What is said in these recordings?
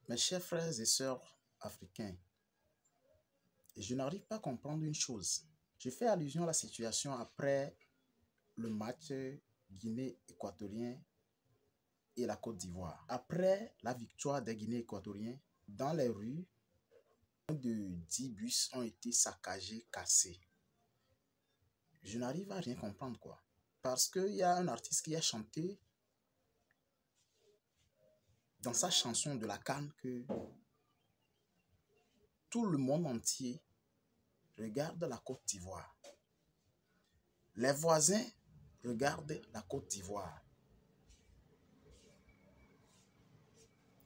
Mes chers frères et sœurs africains, je n'arrive pas à comprendre une chose. Je fais allusion à la situation après le match Guinée-Équatorien et la Côte d'Ivoire. Après la victoire des Guinéens équatoriens, dans les rues, moins de 10 bus ont été saccagés, cassés. Je n'arrive à rien comprendre, quoi. Parce qu'il y a un artiste qui a chanté dans sa chanson de la CAN que tout le monde entier regarde la Côte d'Ivoire. Les voisins regardent la Côte d'Ivoire.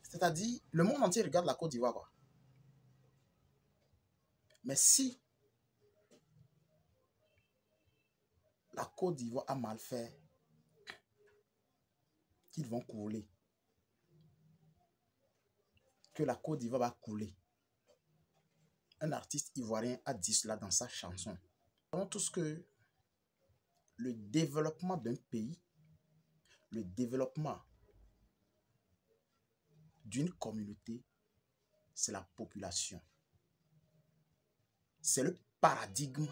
C'est-à-dire, le monde entier regarde la Côte d'Ivoire, quoi. Mais si la Côte d'Ivoire a mal fait, qu'ils vont couler, que la Côte d'Ivoire va couler. Un artiste ivoirien a dit cela dans sa chanson. Nous savons tous que le développement d'un pays, le développement d'une communauté, c'est la population. C'est le paradigme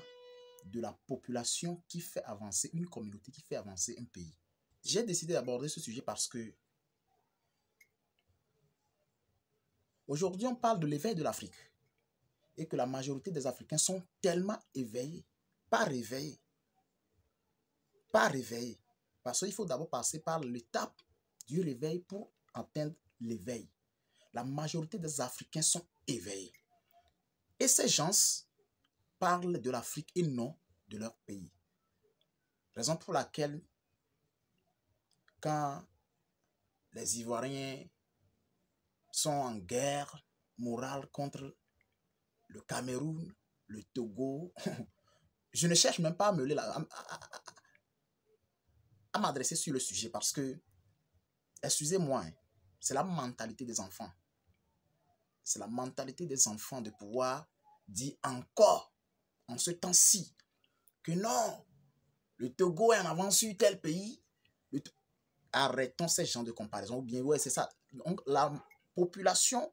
de la population qui fait avancer une communauté, qui fait avancer un pays. J'ai décidé d'aborder ce sujet parce que aujourd'hui, on parle de l'éveil de l'Afrique et que la majorité des Africains sont tellement éveillés, pas réveillés. Parce qu'il faut d'abord passer par l'étape du réveil pour atteindre l'éveil. La majorité des Africains sont éveillés. Et ces gens parlent de l'Afrique et non de leur pays. Raison pour laquelle, quand les Ivoiriens sont en guerre morale contre le Cameroun, le Togo, je ne cherche même pas à m'adresser sur le sujet parce que, excusez-moi, c'est la mentalité des enfants. C'est la mentalité des enfants de pouvoir dire encore, en ce temps-ci, que non, le Togo est en avance sur tel pays. Arrêtons ces genres de comparaison. Ou bien, ouais, c'est ça. Donc, la population,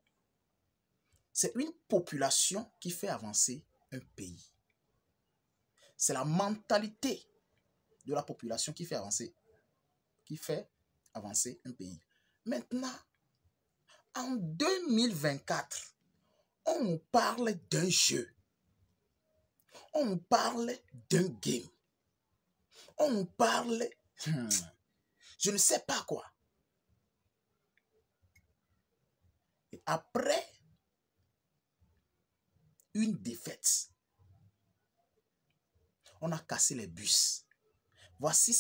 c'est une population qui fait avancer un pays. C'est la mentalité de la population qui fait avancer un pays. Maintenant, en 2024, on nous parle d'un jeu. On nous parle d'un game. On nous parle... je ne sais pas quoi. Et après une défaite, on a cassé les bus. Voici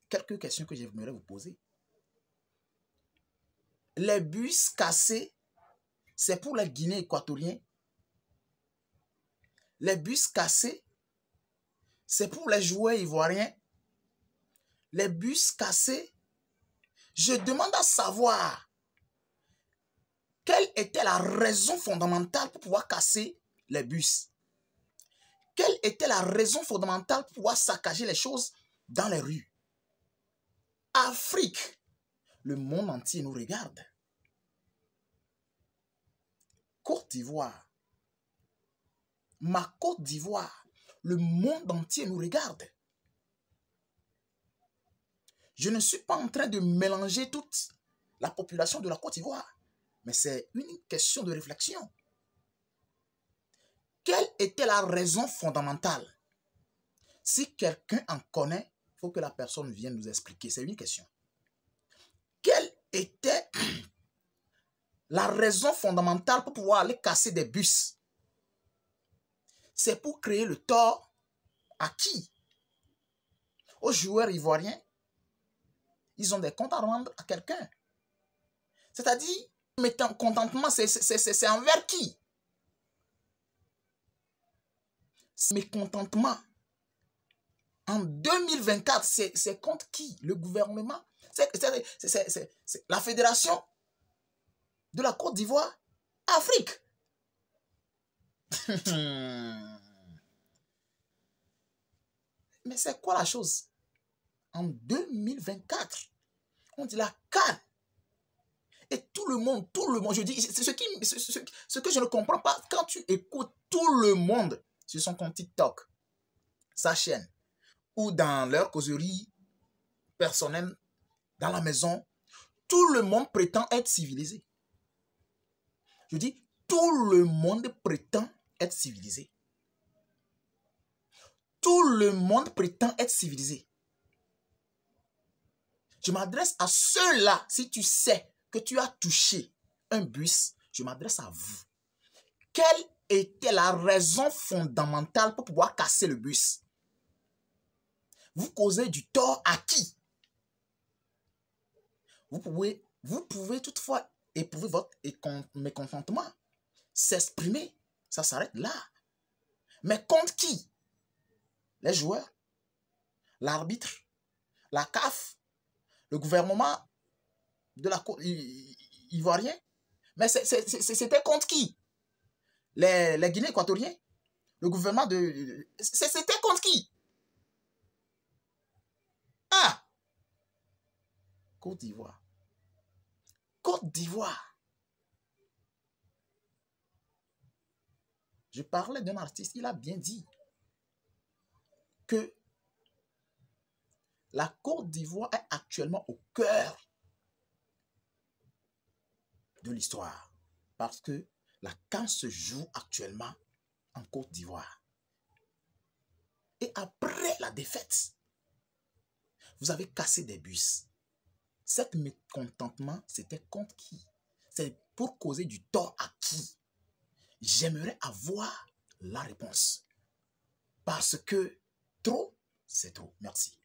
quelques questions que j'aimerais vous poser. Les bus cassés, c'est pour les Guinéens équatoriens. Les bus cassés, c'est pour les joueurs ivoiriens. Les bus cassés, je demande à savoir quelle était la raison fondamentale pour pouvoir casser les bus. Quelle était la raison fondamentale pour pouvoir saccager les choses dans les rues? Afrique, le monde entier nous regarde. Côte d'Ivoire, ma Côte d'Ivoire, le monde entier nous regarde. Je ne suis pas en train de mélanger toute la population de la Côte d'Ivoire, mais c'est une question de réflexion. Quelle était la raison fondamentale? Si quelqu'un en connaît, il faut que la personne vienne nous expliquer. C'est une question. Quelle était la raison fondamentale pour pouvoir aller casser des bus? C'est pour créer le tort à qui? Aux joueurs ivoiriens. Ils ont des comptes à rendre à quelqu'un. C'est-à-dire, mécontentement, c'est envers qui? Mécontentement. En 2024, c'est contre qui? Le gouvernement? C'est la fédération de la Côte d'Ivoire? Afrique. Mais c'est quoi la chose? En 2024, on dit la CAN. Et tous tout le monde, je dis, c'est ce que je ne comprends pas, quand tu écoutes tout le monde sur son compte TikTok, sa chaîne, ou dans leur causerie personnelle, dans la maison, tout le monde prétend être civilisé. Je dis, tout le monde prétend être civilisé. Tout le monde prétend être civilisé. Je m'adresse à ceux-là, si tu sais que tu as touché un bus, je m'adresse à vous. Quelle était la raison fondamentale pour pouvoir casser le bus? Vous causez du tort à qui? Vous pouvez toutefois éprouver votre mécontentement, s'exprimer, ça s'arrête là. Mais contre qui? Les joueurs, l'arbitre, la CAF, le gouvernement de la Côte ivoirienne. Mais c'était contre qui? Les Guinéens équatoriens? Le gouvernement de... C'était contre qui? Ah! Côte d'Ivoire. Côte d'Ivoire. Je parlais d'un artiste, il a bien dit que la Côte d'Ivoire est actuellement au cœur de l'histoire. Parce que la CAN se joue actuellement en Côte d'Ivoire. Et après la défaite, vous avez cassé des bus. Cet mécontentement, c'était contre qui? C'est pour causer du tort à qui? J'aimerais avoir la réponse. Parce que trop, c'est trop. Merci.